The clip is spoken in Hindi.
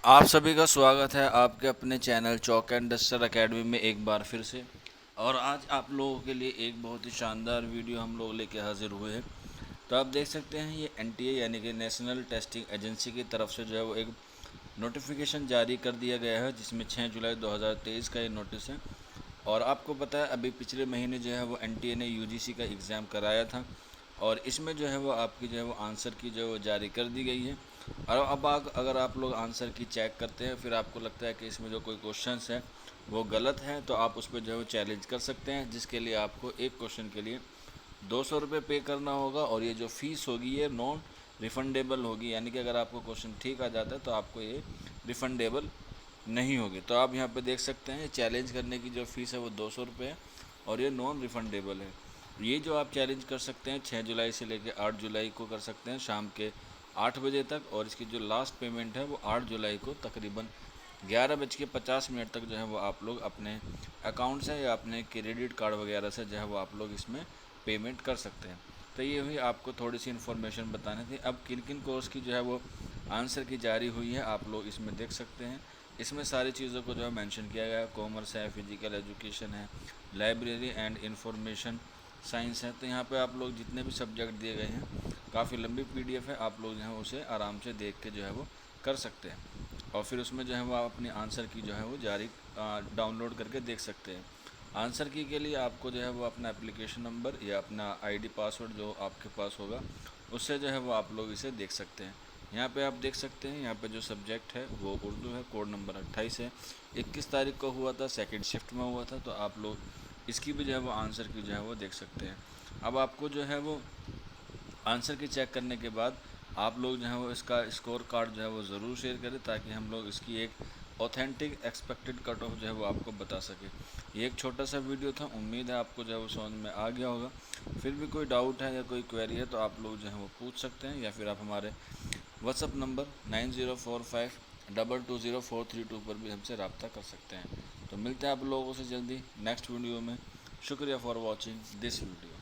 आप सभी का स्वागत है आपके अपने channel chalk and duster academy में एक बार फिर से। और आज आप लोगों के लिए एक बहुत ही शानदार वीडियो हम लोग लेके हाजिर हुए हैं। तो आप देख सकते हैं ये एनटीए यानी कि नेशनल टेस्टिंग एजेंसी की तरफ से जो है वो एक नोटिफिकेशन जारी कर दिया गया है, जिसमें 6 जुलाई 2023 का ये नोटिस है। और आपको पता है अभी पिछले महीने जो है वो एनटीए ने यूजीसी का एग्ज़ाम कराया था, और इसमें जो है वो आपकी जो है वो आंसर की जो है वो जारी कर दी गई है। और अब अगर आप लोग आंसर की चेक करते हैं, फिर आपको लगता है कि इसमें जो कोई क्वेश्चंस है वो गलत है, तो आप उस पर जो है वो चैलेंज कर सकते हैं, जिसके लिए आपको एक क्वेश्चन के लिए 200 रुपये पे करना होगा। और ये जो फ़ीस होगी ये नॉन रिफ़ंडेबल होगी, यानी कि अगर आपको क्वेश्चन ठीक आ जाता है तो आपको ये रिफ़ंडेबल नहीं होगी। तो आप यहाँ पे देख सकते हैं चैलेंज करने की जो फ़ीस है वो 200 रुपये है, और ये नॉन रिफ़ंडेबल है। ये जो आप चैलेंज कर सकते हैं 6 जुलाई से लेकर 8 जुलाई को कर सकते हैं शाम के 8 बजे तक, और इसकी जो लास्ट पेमेंट है वो 8 जुलाई को तकरीबन 11:50 तक जो है वो आप लोग अपने अकाउंट से या अपने क्रेडिट कार्ड वगैरह से जो है वो आप लोग इसमें पेमेंट कर सकते हैं। तो ये हुई आपको थोड़ी सी इन्फॉर्मेशन बतानी थी। अब किन किन कोर्स की जो है वो आंसर की जारी हुई है आप लोग इसमें देख सकते हैं। इसमें सारी चीज़ों को जो है मेंशन किया गया है। कॉमर्स है, फिजिकल एजुकेशन है, लाइब्रेरी एंड इंफॉर्मेशन साइंस है। तो यहाँ पे आप लोग जितने भी सब्जेक्ट दिए गए हैं, काफ़ी लंबी पीडीएफ है, आप लोग जो है उसे आराम से देख के जो है वो कर सकते हैं। और फिर उसमें जो है वो आप अपनी आंसर की जो है वो जारी डाउनलोड करके देख सकते हैं। आंसर की के लिए आपको जो है वो अपना एप्लीकेशन नंबर या अपना आईडी पासवर्ड जो आपके पास होगा उससे जो है वो आप लोग इसे देख सकते हैं। यहाँ पे आप देख सकते हैं, यहाँ पे जो सब्जेक्ट है वो उर्दू है, कोड नंबर 28 है। 21 तारीख को हुआ था, सेकंड शिफ्ट में हुआ था, तो आप लोग इसकी भी जो है वो आंसर की जो है वो देख सकते हैं। अब आपको जो है वो आंसर की चेक करने के बाद आप लोग जो है वो इसका स्कोर कार्ड जो है वो ज़रूर शेयर करें, ताकि हम लोग इसकी एक ऑथेंटिक एक्सपेक्टेड कट ऑफ जो है वो आपको बता सके। ये एक छोटा सा वीडियो था, उम्मीद है आपको जो है वो समझ में आ गया होगा। फिर भी कोई डाउट है या कोई क्वेरी है तो आप लोग जो है वो पूछ सकते हैं, या फिर आप हमारे व्हाट्सअप नंबर 9045220432 पर भी हमसे रब्ता कर सकते हैं। तो मिलते हैं आप लोगों से जल्दी नेक्स्ट वीडियो में। शुक्रिया फॉर वॉचिंग दिस वीडियो।